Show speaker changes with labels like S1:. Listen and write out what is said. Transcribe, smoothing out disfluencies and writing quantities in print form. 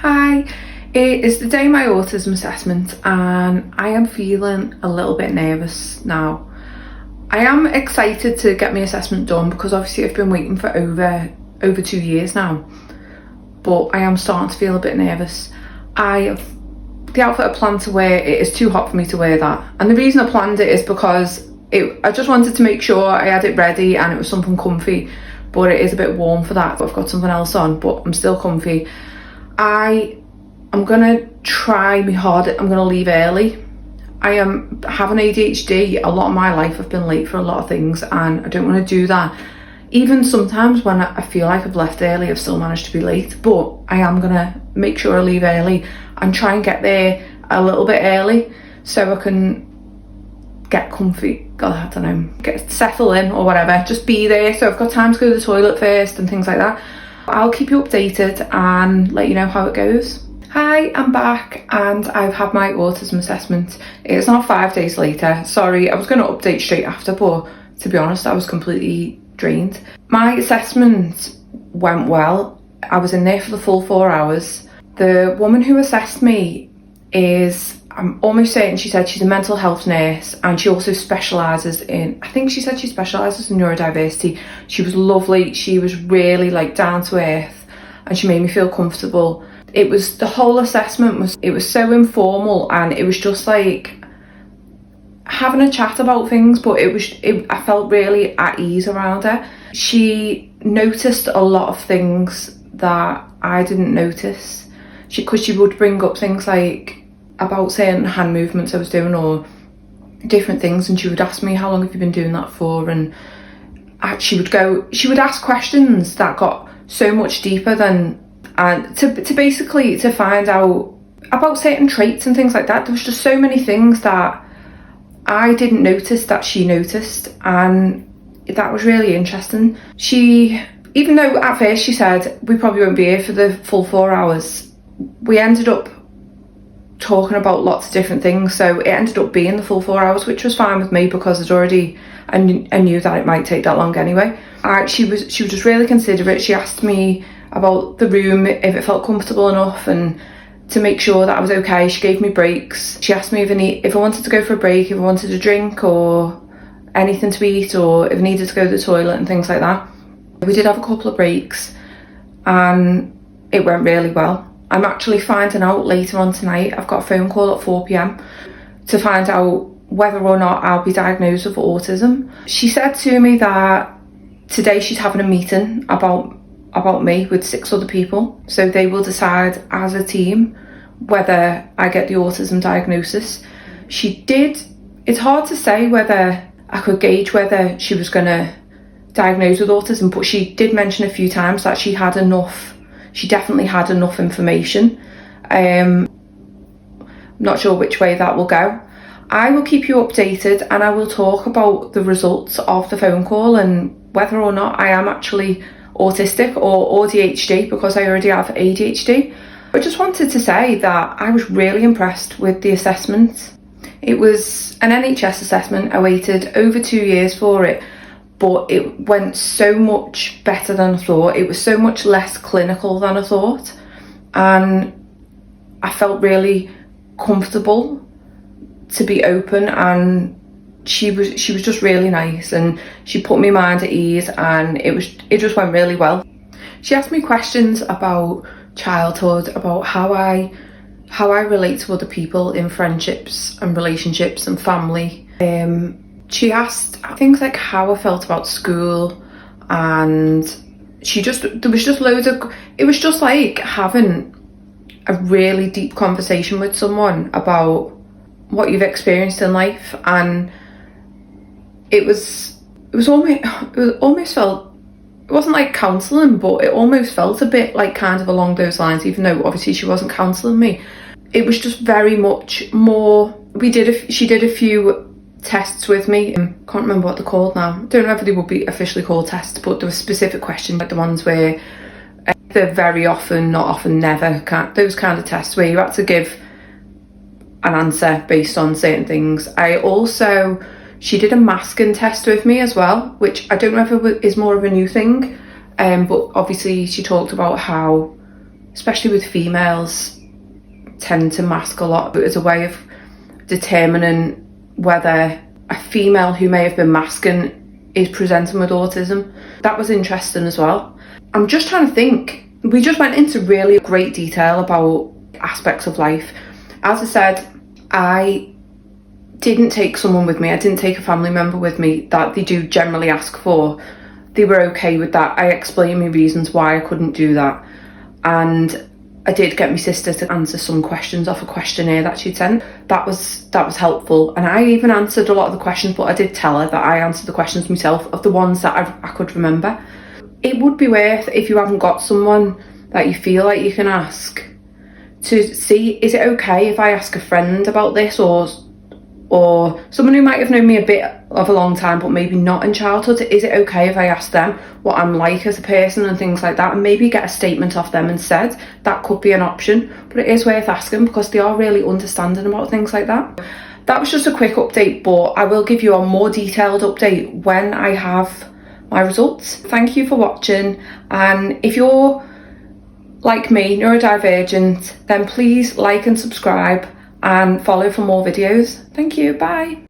S1: Hi, it is the day of my autism assessment and I am feeling a little bit nervous now. I am excited to get my assessment done because obviously I've been waiting for over 2 years now, but I am starting to feel a bit nervous. The outfit I planned to wear, it is too hot for me to wear that, and the reason I planned it is because I just wanted to make sure I had it ready and it was something comfy, but it is a bit warm for that. I've got something else on, but I'm still comfy. I'm gonna try my hardest. I'm gonna leave early. I am having ADHD. A lot of my life I've been late for a lot of things and I don't want to do that. Even sometimes when I feel like I've left early, I've still managed to be late, but I am gonna make sure I leave early and try and get there a little bit early so I can get comfy. God, I don't know, settle in or whatever, just be there so I've got time to go to the toilet first and things like that. I'll keep you updated and let you know how it goes. Hi, I'm back and I've had my autism assessment. It's now 5 days later. Sorry, I was going to update straight after, but to be honest, I was completely drained. My assessment went well. I was in there for the full 4 hours. The woman who assessed me I'm almost certain she said she's a mental health nurse and she also specialises in, I think she said she specialises in neurodiversity. She was lovely. She was really down to earth and she made me feel comfortable. The whole assessment was so informal and it was just like having a chat about things, but I felt really at ease around her. She noticed a lot of things that I didn't notice. Because she would bring up things like about certain hand movements I was doing or different things, and she would ask me, how long have you been doing that for? And she would ask questions that got so much deeper to find out about certain traits and things like that. There was just so many things that I didn't notice that she noticed, and that was really interesting. Even though at first she said we probably won't be here for the full 4 hours, we ended up talking about lots of different things, so it ended up being the full 4 hours, which was fine with me because I knew that it might take that long anyway. She was just really considerate. She asked me about the room, if it felt comfortable enough, and to make sure that I was okay. She gave me breaks. She asked me if I wanted to go for a break, if I wanted a drink or anything to eat, or if I needed to go to the toilet and things like that. We did have a couple of breaks and it went really well. I'm actually finding out later on tonight. I've got a phone call at 4 p.m. to find out whether or not I'll be diagnosed with autism. She said to me that today she's having a meeting about me with 6 other people, so they will decide as a team whether I get the autism diagnosis. It's hard to say whether I could gauge whether she was going to diagnose with autism, but she did mention a few times that she definitely had enough information. Not sure which way that will go. I will keep you updated and I will talk about the results of the phone call and whether or not I am actually autistic or ADHD, because I already have ADHD. I just wanted to say that I was really impressed with the assessment. It was an NHS assessment. I waited over 2 years for it, but it went so much better than I thought. It was so much less clinical than I thought, and I felt really comfortable to be open, and she was just really nice and she put my mind at ease, and it just went really well. She asked me questions about childhood, about how I relate to other people in friendships and relationships and family. She asked things like how I felt about school, and it was just like having a really deep conversation with someone about what you've experienced in life. And it almost felt, it wasn't like counselling, but it almost felt a bit like kind of along those lines, even though obviously she wasn't counselling me. It was just very much more, she did a few tests with me. Can't remember what they're called now. Don't know if they would be officially called tests, but there were specific questions, like the ones where they're very often, not often, never, those kind of tests where you had to give an answer based on certain things. She did a masking test with me as well, which I don't know if it is more of a new thing, but obviously she talked about how especially with females, tend to mask a lot as a way of determining whether a female who may have been masking is presenting with autism. That was interesting as well. I'm just trying to think. We just went into really great detail about aspects of life. As I said, I didn't take someone with me. I didn't take a family member with me that they do generally ask for. They were okay with that. I explained my reasons why I couldn't do that. And I did get my sister to answer some questions off a questionnaire that she'd sent. That was helpful. And I even answered a lot of the questions, but I did tell her that I answered the questions myself of the ones that I could remember. It would be worth, if you haven't got someone that you feel like you can ask, to see, is it okay if I ask a friend about this, or someone who might have known me a bit of a long time but maybe not in childhood, is it okay if I ask them what I'm like as a person and things like that, and maybe get a statement off them instead? That could be an option, but it is worth asking because they are really understanding about things like that. That was just a quick update, but I will give you a more detailed update when I have my results. Thank you for watching, and if you're like me, neurodivergent, then please like and subscribe and follow for more videos. Thank you, bye.